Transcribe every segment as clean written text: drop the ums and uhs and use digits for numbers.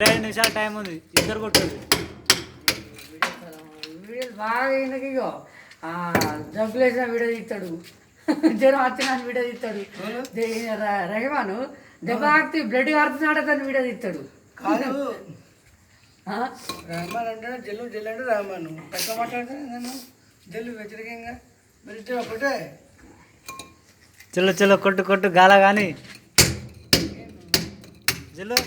2 నిమిషాల టైం ఉంది, ఇద్దరు కొట్టదు. వీడియోలు బాగా ఇగో జబ్బులు వేసిన వీడియో తీస్తాడు, జ్వరం వచ్చిన వీడియో తీస్తాడు. రెహమాను దెబ్బ ఆక్తి బ్లడ్ కారుతున్నాడు అని వీడియో తీస్తాడు. కాదు రెహమాన్ అంటే జల్లు జల్లు అంటే రెహమాన్ తక్కువ మాట్లాడుతాను నేను జల్లు వ్యతిరేకంగా మరి ఒకటే చెల్లు చెల్లు కొట్టు కొట్టు గాల కానీ చెల్లు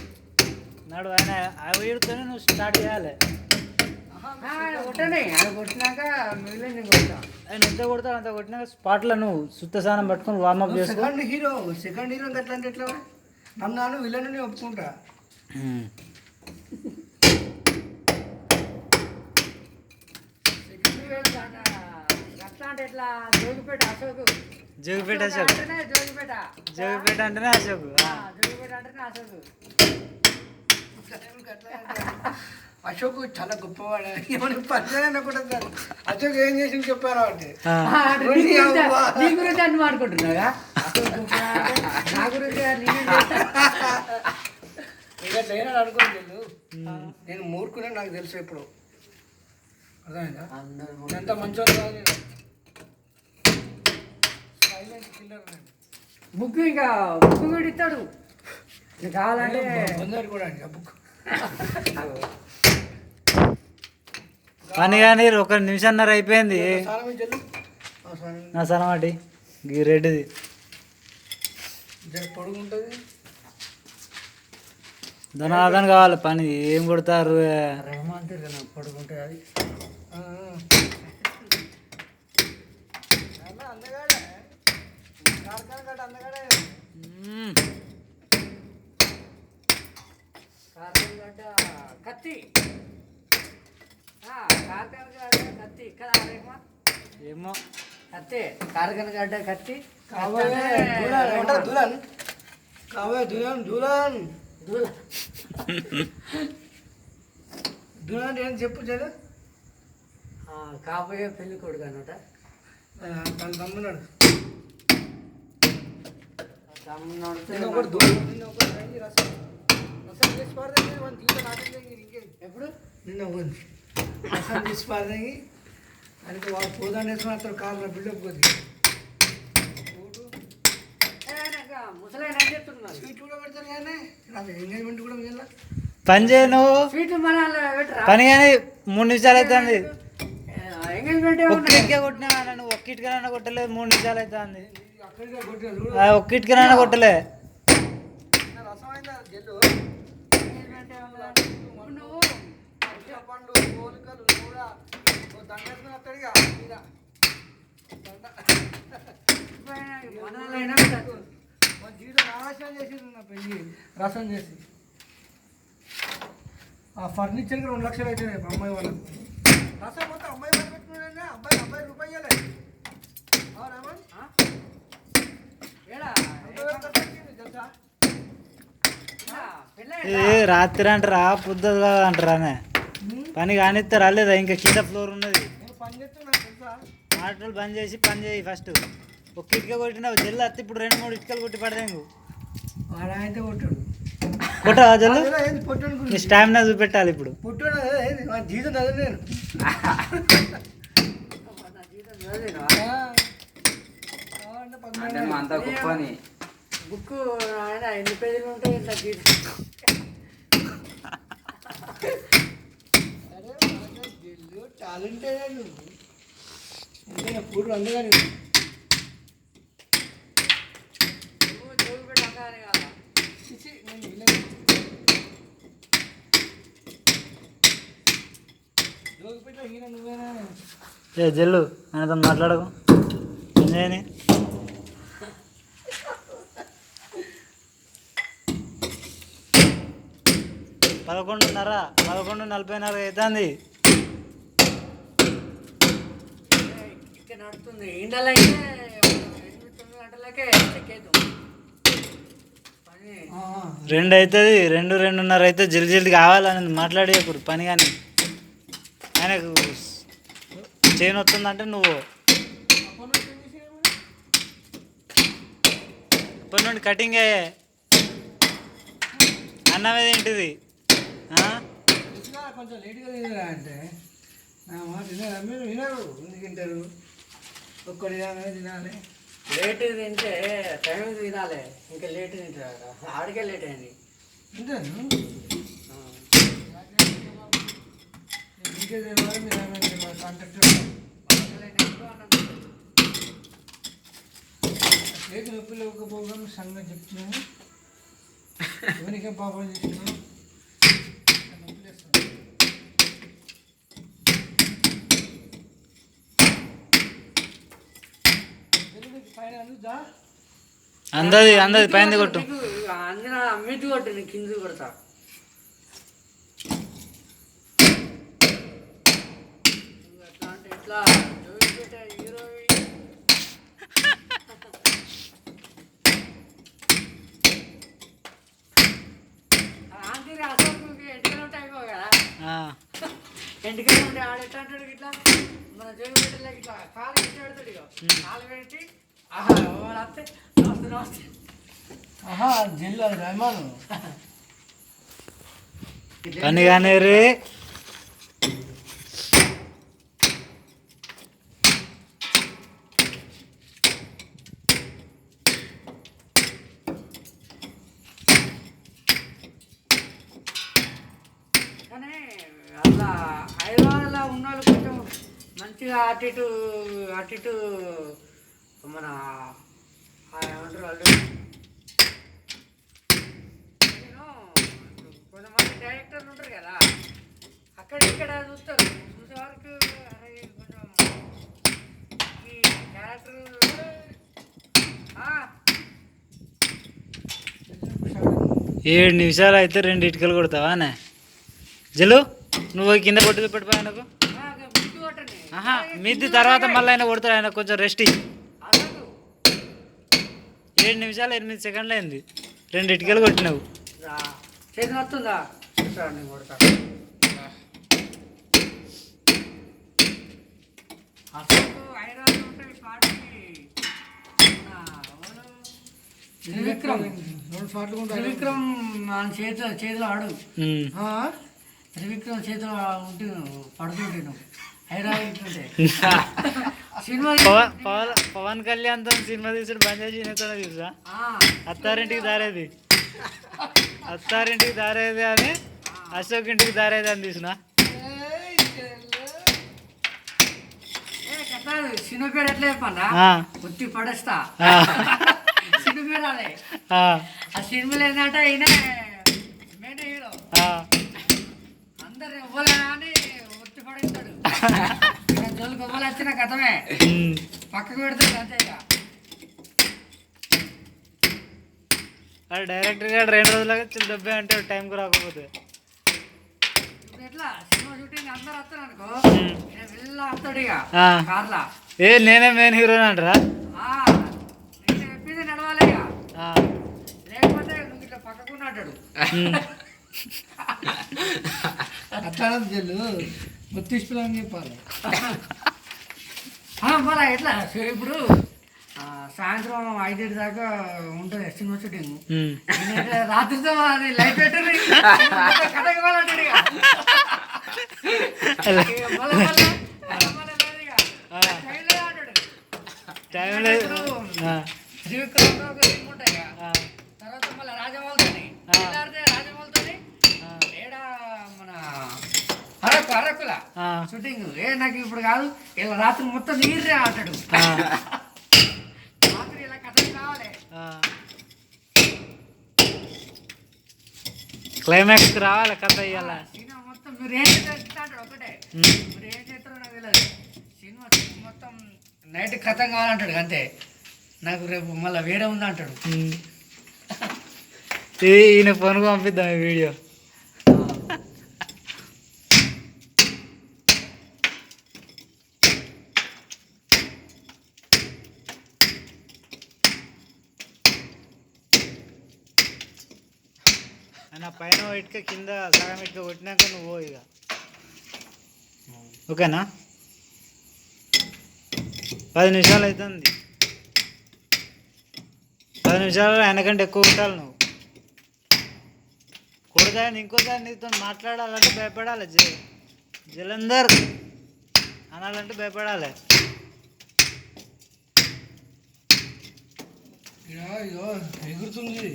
నాడు ఆయన వీడితోనే నువ్వు స్టార్ట్ చేయాలి. కొట్టండి ఆయన కొట్టినాక మిగిలిన నేను కొడతా. ఆయన ఎంత కొడతాడు అంత కొట్టినాక స్పాట్లో నువ్వు శుద్ధ స్నానం పట్టుకొని వార్మప్ చేసుకో. సెకండ్ హీరో ఎట్లా అంటే ఎట్లా అన్నాను విలన్ ఒప్పుకుంటా. ఎట్లా అంటే ఎట్లా జోగిపేట అశోక్, జోగిపేట అశోక్, జోగిపేట జోగిపేట అంటేనే అశోక్, జోగిపేట అంటేనే అశోక్. అశోక్ చాలా గొప్పవాడు, ఏమైనా పరిచయం కూడా సార్ అశోక్ ఏం చేసి చెప్పారు అంటే నీ గురించి అన్ని మాట్లాడుకుంటున్నాగా, నా గురించి ఇక నేను అనుకోలేదు. నేను మూర్ఖునే నాకు తెలుసు ఎప్పుడు అర్థమైందా, ఎంత మంచోడు కాదు నేను. సైలెంట్ కిల్లర్ నేను. బుక్ ఇంకా బుక్ కూడా ఇస్తాడు నీకు కావాలంటే పొందాడు కూడా అండి ఆ బుక్. పని కానీ 1 నిమిషంన్నర అయిపోయింది. నా సలమాటి గీ రెడ్డిది పొడుగుంటుంది ధనాదన్ కావాలి పని. ఏం కొడతారు రెహమాన్ పడుకుంటుంది అది. అందగాడే కార్ఖాన గడ్డ అందగాడే. కార్ఖానగడ్డ కత్తి, కార్ఖానగడ్డ కత్తి కదా రెహమాన్. ఏమో కత్తి కార్ఖానగడ్డ కత్తి. కాబోయే దులన్ కాబోయే దులన్ దులన్ దులన్ ఏం చెప్పు చదు. కాబోయే పెళ్లి కొడుకు అన్నట. తన తమ్మున్నాడు ఎప్పుడు నిన్న ఒకటి రసం తీసి పారదగి ఆయనకు వాళ్ళు పోదాన్ని వేసుకుని అతను కాళ్ళు బిల్డప్ కొద్ది ముసలాయన చెప్తున్నారు స్వీట్ కూడా పెడతారు కానీ నాకు ఎంగేజ్మెంట్ కూడా మిగిలిన పని చేయను స్వీట్ మన పని కానీ 3 నిమిషాలు అవుతుంది. ఎంగేజ్మెంట్ ఒక్కిటికే కొట్టినా నువ్వు ఒక్కిటికైనా కొట్టలేదు, 3 నిమిషాలు అవుతుంది. అక్కడికే కొట్టిన ఒక్కిటికైనా కొట్టలే. రసం అయిందా జల్లు నువ్వు పండ్లు పోలికలు కూడా దండ వేసుకుని అక్కడిగా జీవితం నాశనం చేసి నా పెళ్ళి రసం చేసి ఆ ఫర్నిచర్కి 2 లక్షలు అయితే అమ్మాయి వాళ్ళకు రసం మొత్తం అమ్మాయి వాళ్ళు పెట్టుకున్నాడే. అబ్బాయి రూపాయలే తెలుసా. ఏ రాత్రి అంటారా పొద్దుదు కదా అంటారా పని కానిస్తారా లేదా? ఇంకా కింద ఫ్లోర్ ఉన్నది. నేను పని చేస్తున్నా తెలుసా. ఆటోలు బంద్ చేసి పని చేయి ఫస్ట్. ఒక్క ఇటుక కొట్టినావు జల్లు అత్తి, ఇప్పుడు 2-3 ఇటుకలు కొట్టి పడదేంగు వాడు అయితే కొట్టాడు కొట్టవా జల్లు? పొట్టాడు నీ స్టామినా చూపెట్టాలి ఇప్పుడు. పొట్టాడు జీతం చదివి నేను అంత గొప్పని బుక్ ఆయన ఎన్ని పేజీలు ఉంటాయి ఇట్లా టాలెంటెడ్ నువ్వు పూర్వం అందగాని నువ్వేనా ఏ జల్లు ఆయనతో మాట్లాడకు నేను 11:40 అవుతుంది. ఇక్కడ నడుస్తుంది ఇండలో అయితే 8-9 గంటలకే చెక్కేద్దాం. 2 అవుతుంది, 2-2:30 అయితే జల్ది జల్ది కావాలని మాట్లాడే ఇప్పుడు పని. కానీ ఆయనకు చైన్ వస్తుందంటే నువ్వు ఇప్పటి నుండి కటింగ్ అయ్యే అన్నం ఏంటిది ఇసుక కొంచెం లేట్గా తినరా అంటే నా మాట వినరా మీరు? వినరు, ఎందుకు తింటారు? ఒక్కడి తినాలి. లేట్ తింటే టైం తినాలి, ఇంకా లేట్ తింటాడు ఆడికే లేట్ అయింది. తింటాను ఇంకే తినాలి. మీరు కాంటాక్ట్ చేతి నొప్పులు ఇవ్వకపోగా సంగతి చెప్తున్నాము. ఎవరికే పాపం చేస్తున్నాం నొప్పులు వేస్తాను. పైన అందుదా అందది పైన కొట్టు. అందిన మీది కొట్టు, నేను కింద కొడతా. ఎట్లా అంటే ఎట్లా హీరో ఆంటీని అసలు ఎంటికలు ఉంటాయి కదా, ఎంటికలు ఉంటే ఆడ ఎట్లా అంటాడు ఇట్లా మన జోగి పెట్టలేక ఇట్లా కాలు పెట్టి పెడతాడు. ఇక కాలు పెట్టి వస్తే నమస్తే నమస్తే. జల్లు అది రహమాను పని కానీ రే. కానీ అట్లా హైదరాబాద్లో ఉన్న వాళ్ళు కొంచెం మంచిగా అటు ఇటు మన ఏమంటారు వాళ్ళు, నేను కొంతమంది డైరెక్టర్లు ఉంటారు కదా, అక్కడ ఇక్కడ చూస్తారు. చూసే వరకు అరే కొంచెం ఈ క్యారెక్టర్ 7 నిమిషాలు అయితే 2 ఇటుకలు కొడతావా అనే జలు? నువ్వు కింద కొట్టుకు పెట్టిపోయి ఆయనకు. మిద్ది తర్వాత మళ్ళీ ఆయన కొడతాడు. ఆయన కొంచెం రెస్ట్. 7 నిమిషాలు 8 సెకండ్లు అయింది, 2 ఇటుకలు కొట్టినావు. చేతి వస్తుందా నేను కొడతా. అసలు హైదరాబాద్ ఉంటుంది పార్టీ త్రివిక్రమ్. త్రివిక్రమ్ మన చేతిలో ఆడు. త్రివిక్రమ్ చేతిలో ఉంటే పడుతుంటే హైదరాబాద్ ఉంటుంటే సినిమా పవన్ కళ్యాణ్ తో సినిమా తీసుడు బంద్ చేసి చూసా. అత్తారింటికి దారేది అని, అశోక్ ఇంటికి దారేది అని తీసిన. సినిమా పేరు ఎట్లా చెప్పన్నా, ఉత్తి పడేస్తా సినిమా పేరు అదే. ఆ సినిమాలో ఏంటంటే ఈయన మెయిన్ హీరో, అందరు ఇవ్వలే అని ఉత్తి పడేస్తాడు. జోలికి ఇవ్వాలి వచ్చిన కథమే పక్కకు పెడతాడు అంతే. ఇక డైరెక్టర్ గారు 2 రోజులుగా డబ్బే అంటే టైంకి రాకపోతే ఇప్పుడు ఎట్లా సినిమా షూటింగ్ అందరు వస్తారు అనుకో, వెళ్ళ వస్తాడు ఇక కార్లా. నేనే మెయిన్ హీరోని అంటారా? నేను చెప్పింది నడవాలి ఇక, లేకపోతే నువ్వు ఇట్లా పక్కకున్నాడు. అట్లా జల్లు బొత్తిష్టలని చెప్పాలి. మళ్ళీ ఎట్లా ఇప్పుడు సాయంత్రం 5 దాకా ఉంటుంది సినిమా షూటింగ్. రాత్రితో అది లైట్ పెట్టండి కథకి వాళ్ళంటాడు. టైం లేదు. త్రివిక్రమ్ ఒక సినిమా ఉంటాయి, తర్వాత మళ్ళీ రాజమౌళితోని రాజమౌళితోని ఏడా మన అరకుల షూటింగ్. నాకు ఇప్పుడు కాదు, ఇలా రాత్రి మొత్తం నీరే ఆటాడు. రాత్రి ఇలా కథకి కావాలి. క్లైమాక్స్ రావాలి కథ ఇవ్వాలి. సినిమా మొత్తం మీరు ఏం చేస్తాడు ఒకటే, మీరు ఏం చేస్తారో నాకు తెలియదు. సినిమా మొత్తం నైట్ కథం కావాలంటాడు అంతే. నాకు రేపు మళ్ళీ వేరే ఉంది అంటాడు. ఈయన ఫోన్కు పంపిద్దాం ఈ వీడియో. నా పైన ఇటుక కింద సగం ఇటుక కొట్టినాక నువ్వు ఇక ఓకేనా? 10 నిమిషాలు అవుతుంది. 10 నిమిషాలు ఆయనకంటే ఎక్కువ కొట్టాలి నువ్వు. ఒకదాన్ని ఇంకోదాన్ని నీతో మాట్లాడాలంటే భయపడాలి. జలంధర్ అనాలంటే భయపడాలి. ఇగో ఎగురుతుంది.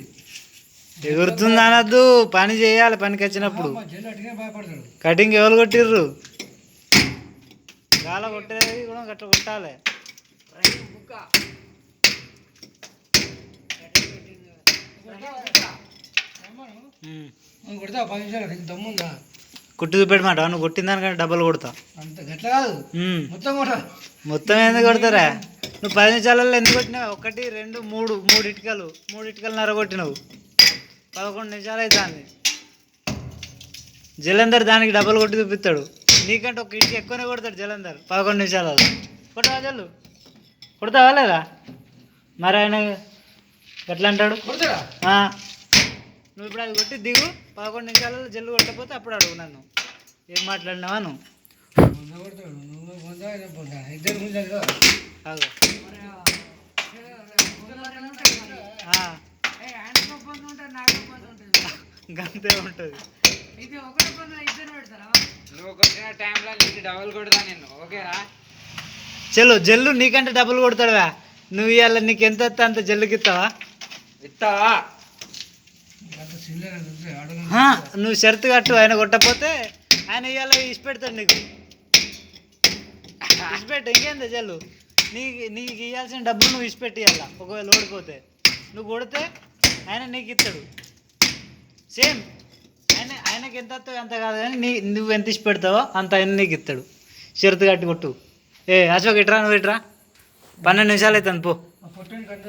ఎగురుతుంది అనద్దు, పని చేయాలి. పనికి వచ్చినప్పుడు జల్లు అటుగా భయపడతాడు. కటింగ్ ఎవరు కొట్టిర్రు? గాల కొట్టేది కూడా గట్ల కొట్టాలి. కొడతా 10 నిమిషాలు దమ్ముందా? కుట్టి చూపెట్టమాట, నువ్వు కొట్టిన దానికంటే డబ్బులు కొడతా. అంత గట్ల కాదు, మొత్తం కూడా. మొత్తం ఎందుకు కొడతారా? నువ్వు 10 నిమిషాలలో ఎందుకు కొట్టినావు? 1 2 3 3 ఇటుకలు 3 ఇటుకలున్నర కొట్టినావు. 11 నిమిషాలు అవుతుంది. జలంధర్ దానికి డబ్బులు కొట్టి చూపిస్తాడు. నీకంటే ఒక ఇటుక ఎక్కువనే కొడతాడు జలంధర్ 11 నిమిషాలలో. కొట్టవా జల్లు? కొడతావా లేదా? మరి ఆయన ఎట్లా అంటాడు? కొడతాడా? నువ్వు ఇప్పుడు అది కొట్టి దిగు, 11 నిమిషాలలో జల్లు కొట్టకపోతే అప్పుడు అడుగు నన్ను ఏం మాట్లాడినావా నువ్వు. కొడతాడు, నువ్వు పొందా ఆయన పొందా, ఇద్దరు ముందు కదా. ఆగు. గంతే ఉంటుంది. ఇది ఒకటి పొందా ఇద్దరు పెడతారా? నువ్వు కొట్టిన టైంలో నీకు డబుల్ కొడతా నేను, ఓకేనా? చెల్లు జల్లు నీకంటే డబ్బులు కొడతాడువా? నువ్వు ఇవాళ నీకు ఎంత వస్తే అంత జల్లుకి ఇస్తావా? ఇస్తావా? నువ్వు షరతు కట్టు, ఆయన కొట్టకపోతే ఆయన ఇవాళ ఇసి పెడతాడు నీకు. ఇసిపెట్టు, ఇంకేందా జల్లు? నీకు ఇవ్వాల్సిన డబ్బులు నువ్వు ఇసిపెట్టి ఇవ్వాల. ఒకవేళ ఓడిపోతే నువ్వు కొడితే ఆయన నీకు ఇస్తాడు. సేమ్ ఆయనకి ఎంత వస్తావు అంత కాదు, కానీ నువ్వు ఎంత ఇసి పెడతావో అంత ఆయన నీకు ఇస్తాడు. షరతు కట్టి కొట్టు. అశోక్ ఇట్రా, నువ్వు ఇట్రా. 12 నిమిషాలు అవుతుంది పో. పొట్టని కట్ట